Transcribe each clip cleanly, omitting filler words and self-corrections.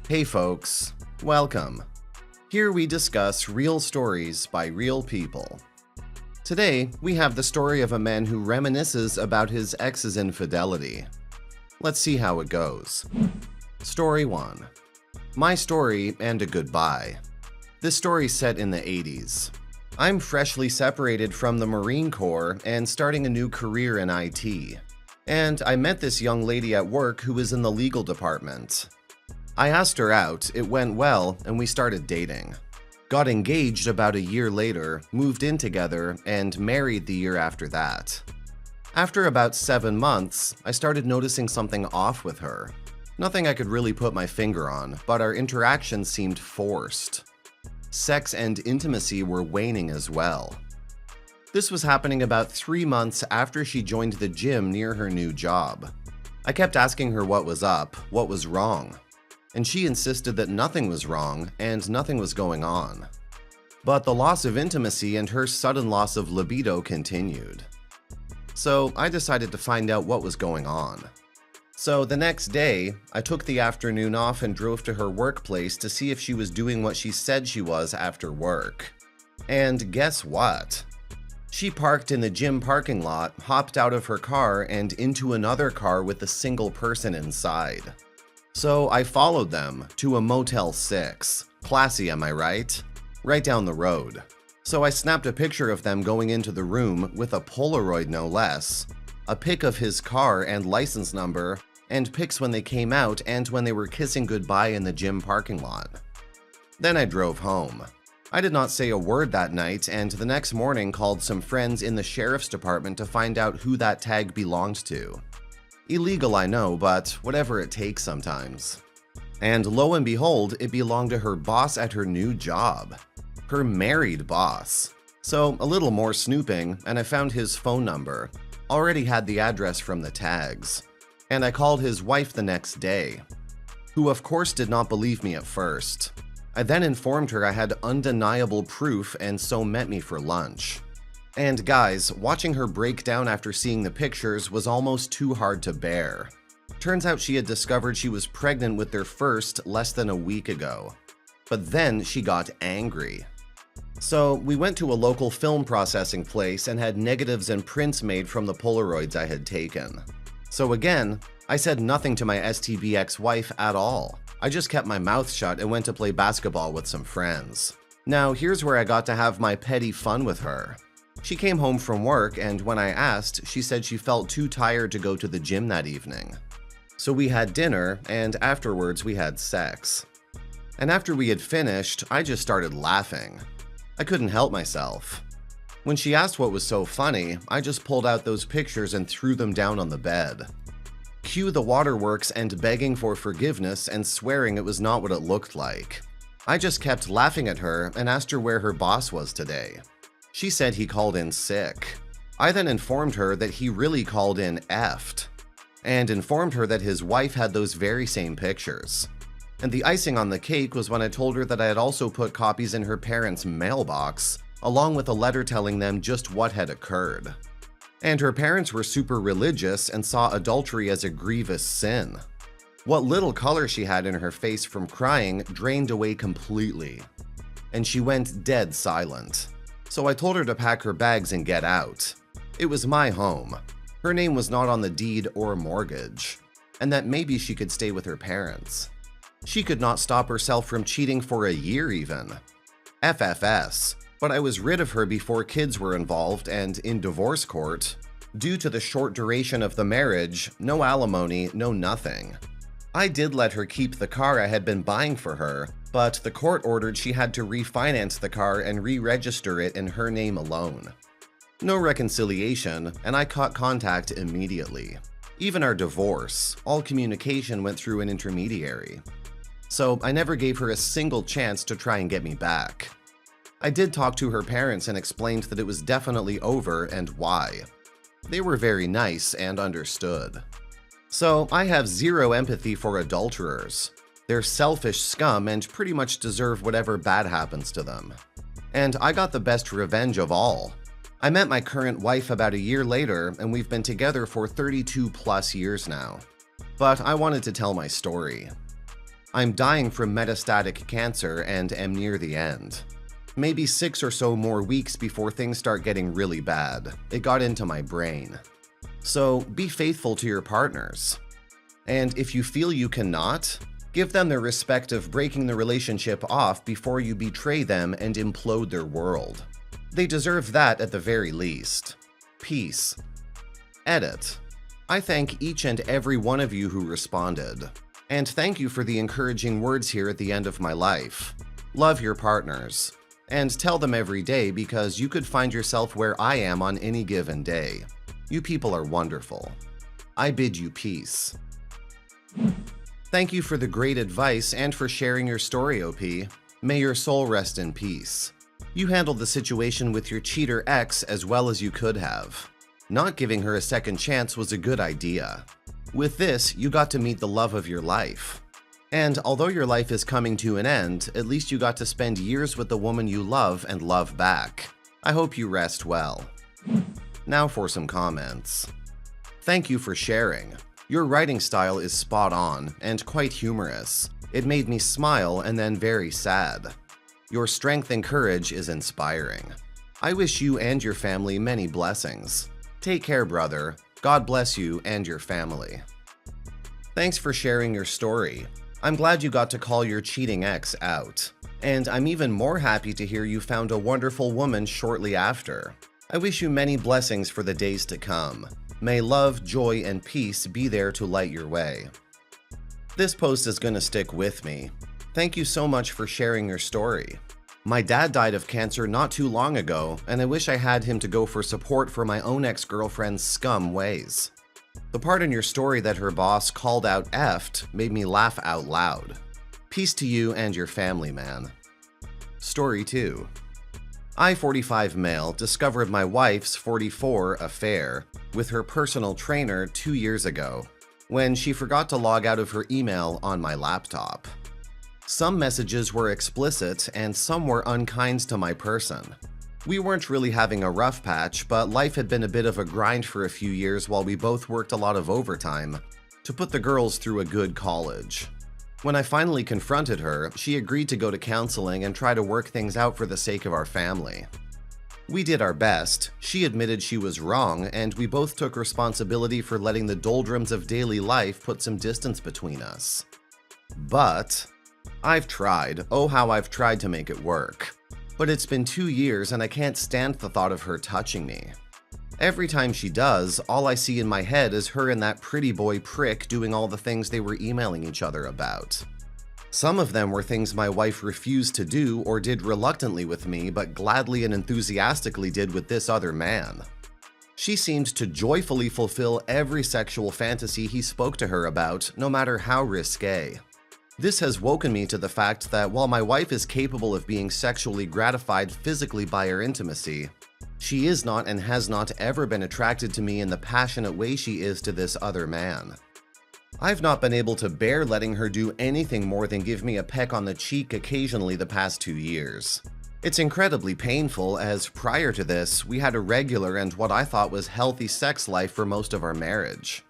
Hey folks, welcome. Here we discuss real stories by real people. Today, we have the story of a man who reminisces about his ex's infidelity. Let's see how it goes. Story 1. My story and a goodbye. This story's set in the 80s. I'm freshly separated from the Marine Corps and starting a new career in IT. And I met this young lady at work who was in the legal department. I asked her out, it went well, and we started dating. Got engaged about a year later, moved in together, and married the year after that. After about 7 months, I started noticing something off with her. Nothing I could really put my finger on, but our interactions seemed forced. Sex and intimacy were waning as well. This was happening about 3 months after she joined the gym near her new job. I kept asking her what was up, what was wrong, and she insisted that nothing was wrong and nothing was going on. But the loss of intimacy and her sudden loss of libido continued. So I decided to find out what was going on. So the next day, I took the afternoon off and drove to her workplace to see if she was doing what she said she was after work. And guess what? She parked in the gym parking lot, hopped out of her car and into another car with a single person inside. So I followed them to a Motel 6. Classy, am I right? Right down the road. So I snapped a picture of them going into the room with a Polaroid no less, a pic of his car and license number, and pics when they came out and when they were kissing goodbye in the gym parking lot. Then I drove home. I did not say a word that night and the next morning called some friends in the sheriff's department to find out who that tag belonged to. Illegal, I know, but whatever it takes sometimes. And lo and behold, it belonged to her boss at her new job. Her married boss. So a little more snooping, and I found his phone number. Already had the address from the tags. And I called his wife the next day, who of course did not believe me at first. I then informed her I had undeniable proof and so met me for lunch. And guys, watching her break down after seeing the pictures was almost too hard to bear. Turns out she had discovered she was pregnant with their first less than a week ago. But then she got angry. So we went to a local film processing place and had negatives and prints made from the Polaroids I had taken. So again, I said nothing to my STB ex-wife at all. I just kept my mouth shut and went to play basketball with some friends. Now here's where I got to have my petty fun with her. She came home from work and when I asked, she said she felt too tired to go to the gym that evening. So we had dinner and afterwards we had sex. And after we had finished, I just started laughing. I couldn't help myself. When she asked what was so funny, I just pulled out those pictures and threw them down on the bed. Cue the waterworks and begging for forgiveness and swearing it was not what it looked like. I just kept laughing at her and asked her where her boss was today. She said he called in sick. I then informed her that he really called in effed, and informed her that his wife had those very same pictures. And the icing on the cake was when I told her that I had also put copies in her parents' mailbox, along with a letter telling them just what had occurred. And her parents were super religious and saw adultery as a grievous sin. What little color she had in her face from crying drained away completely, and she went dead silent. So I told her to pack her bags and get out. It was my home. Her name was not on the deed or mortgage, and that maybe she could stay with her parents. She could not stop herself from cheating for a year even. FFS, but I was rid of her before kids were involved and in divorce court. Due to the short duration of the marriage, no alimony, no nothing. I did let her keep the car I had been buying for her, but the court ordered she had to refinance the car and re-register it in her name alone. No reconciliation, and I cut contact immediately. Even our divorce, all communication went through an intermediary. So I never gave her a single chance to try and get me back. I did talk to her parents and explained that it was definitely over and why. They were very nice and understood. So I have zero empathy for adulterers. They're selfish scum and pretty much deserve whatever bad happens to them. And I got the best revenge of all. I met my current wife about a year later and we've been together for 32 plus years now. But I wanted to tell my story. I'm dying from metastatic cancer and am near the end. Maybe 6 or so more weeks before things start getting really bad. It got into my brain. So be faithful to your partners. And if you feel you cannot, give them the respect of breaking the relationship off before you betray them and implode their world. They deserve that at the very least. Peace. Edit. I thank each and every one of you who responded. And thank you for the encouraging words here at the end of my life. Love your partners. And tell them every day because you could find yourself where I am on any given day. You people are wonderful. I bid you peace. Thank you for the great advice and for sharing your story, OP. May your soul rest in peace. You handled the situation with your cheater ex as well as you could have. Not giving her a second chance was a good idea. With this, you got to meet the love of your life. And although your life is coming to an end, at least you got to spend years with the woman you love and love back. I hope you rest well. Now for some comments. Thank you for sharing. Your writing style is spot on and quite humorous. It made me smile and then very sad. Your strength and courage is inspiring. I wish you and your family many blessings. Take care, brother. God bless you and your family. Thanks for sharing your story. I'm glad you got to call your cheating ex out. And I'm even more happy to hear you found a wonderful woman shortly after. I wish you many blessings for the days to come. May love, joy, and peace be there to light your way. This post is gonna stick with me. Thank you so much for sharing your story. My dad died of cancer not too long ago, and I wish I had him to go for support for my own ex-girlfriend's scum ways. The part in your story that her boss called out effed made me laugh out loud. Peace to you and your family, man. Story 2. I, 45 male, discovered my wife's 44 affair with her personal trainer 2 years ago, when she forgot to log out of her email on my laptop. Some messages were explicit and some were unkind to my person. We weren't really having a rough patch, but life had been a bit of a grind for a few years while we both worked a lot of overtime to put the girls through a good college. When I finally confronted her, she agreed to go to counseling and try to work things out for the sake of our family. We did our best, she admitted she was wrong, and we both took responsibility for letting the doldrums of daily life put some distance between us. But I've tried, oh how I've tried to make it work. But it's been 2 years and I can't stand the thought of her touching me. Every time she does, all I see in my head is her and that pretty boy prick doing all the things they were emailing each other about. Some of them were things my wife refused to do or did reluctantly with me, but gladly and enthusiastically did with this other man. She seemed to joyfully fulfill every sexual fantasy he spoke to her about, no matter how risque. This has woken me to the fact that while my wife is capable of being sexually gratified physically by our intimacy, she is not and has not ever been attracted to me in the passionate way she is to this other man. I've not been able to bear letting her do anything more than give me a peck on the cheek occasionally the past 2 years. It's incredibly painful as prior to this, we had a regular and what I thought was healthy sex life for most of our marriage.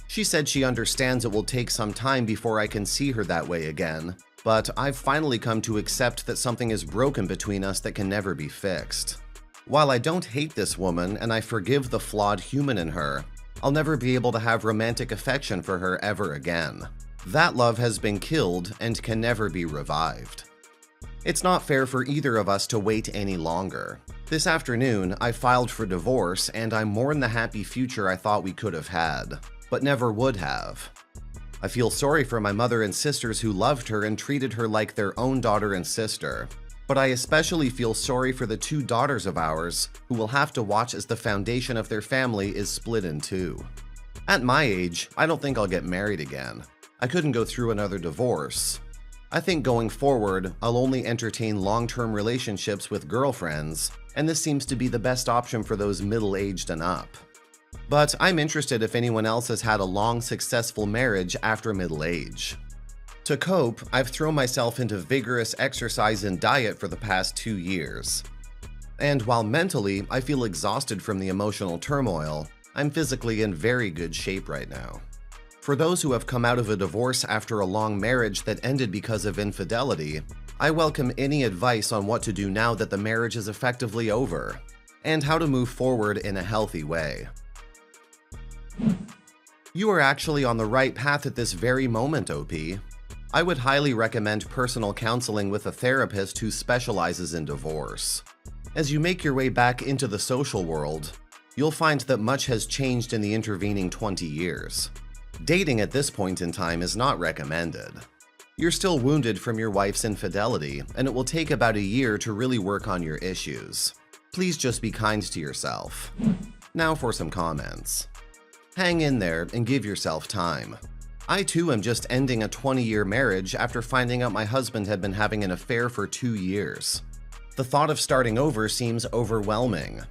She said she understands it will take some time before I can see her that way again, but I've finally come to accept that something is broken between us that can never be fixed. While I don't hate this woman and I forgive the flawed human in her, I'll never be able to have romantic affection for her ever again. That love has been killed and can never be revived. It's not fair for either of us to wait any longer. This afternoon, I filed for divorce and I mourn the happy future I thought we could have had, but never would have. I feel sorry for my mother and sisters who loved her and treated her like their own daughter and sister. But I especially feel sorry for the 2 daughters of ours who will have to watch as the foundation of their family is split in 2. At my age, I don't think I'll get married again. I couldn't go through another divorce. I think going forward, I'll only entertain long-term relationships with girlfriends, and this seems to be the best option for those middle-aged and up. But I'm interested if anyone else has had a long, successful marriage after middle age. To cope, I've thrown myself into vigorous exercise and diet for the past 2 years. And while mentally, I feel exhausted from the emotional turmoil, I'm physically in very good shape right now. For those who have come out of a divorce after a long marriage that ended because of infidelity, I welcome any advice on what to do now that the marriage is effectively over, and how to move forward in a healthy way. You are actually on the right path at this very moment, OP. I would highly recommend personal counseling with a therapist who specializes in divorce. As you make your way back into the social world, you'll find that much has changed in the intervening 20 years. Dating at this point in time is not recommended. You're still wounded from your wife's infidelity, and it will take about a year to really work on your issues. Please just be kind to yourself. Now for some comments. Hang in there and give yourself time. I too am just ending a 20-year marriage after finding out my husband had been having an affair for 2 years. The thought of starting over seems overwhelming.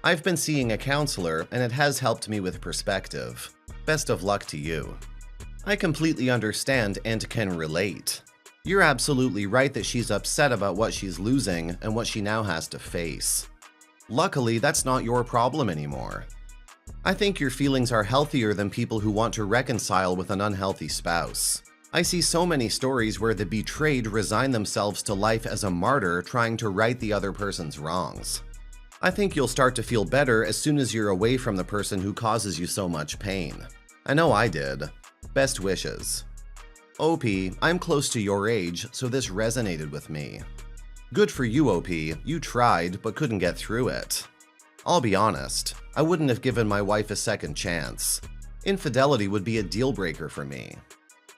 I've been seeing a counselor, and it has helped me with perspective. Best of luck to you. I completely understand and can relate. You're absolutely right that she's upset about what she's losing and what she now has to face. Luckily, that's not your problem anymore. I think your feelings are healthier than people who want to reconcile with an unhealthy spouse. I see so many stories where the betrayed resign themselves to life as a martyr trying to right the other person's wrongs. I think you'll start to feel better as soon as you're away from the person who causes you so much pain. I know I did. Best wishes. OP, I'm close to your age, so this resonated with me. Good for you, OP. You tried, but couldn't get through it. I'll be honest, I wouldn't have given my wife a second chance. Infidelity would be a deal breaker for me.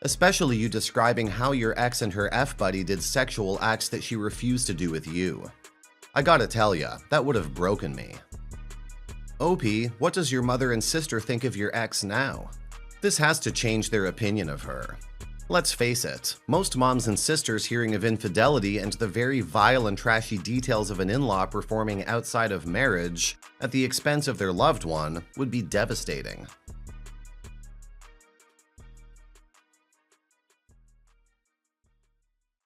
Especially you describing how your ex and her F-buddy did sexual acts that she refused to do with you. I gotta tell ya, that would have broken me. OP, what does your mother and sister think of your ex now? This has to change their opinion of her. Let's face it, most moms and sisters hearing of infidelity and the very vile and trashy details of an in-law performing outside of marriage at the expense of their loved one would be devastating.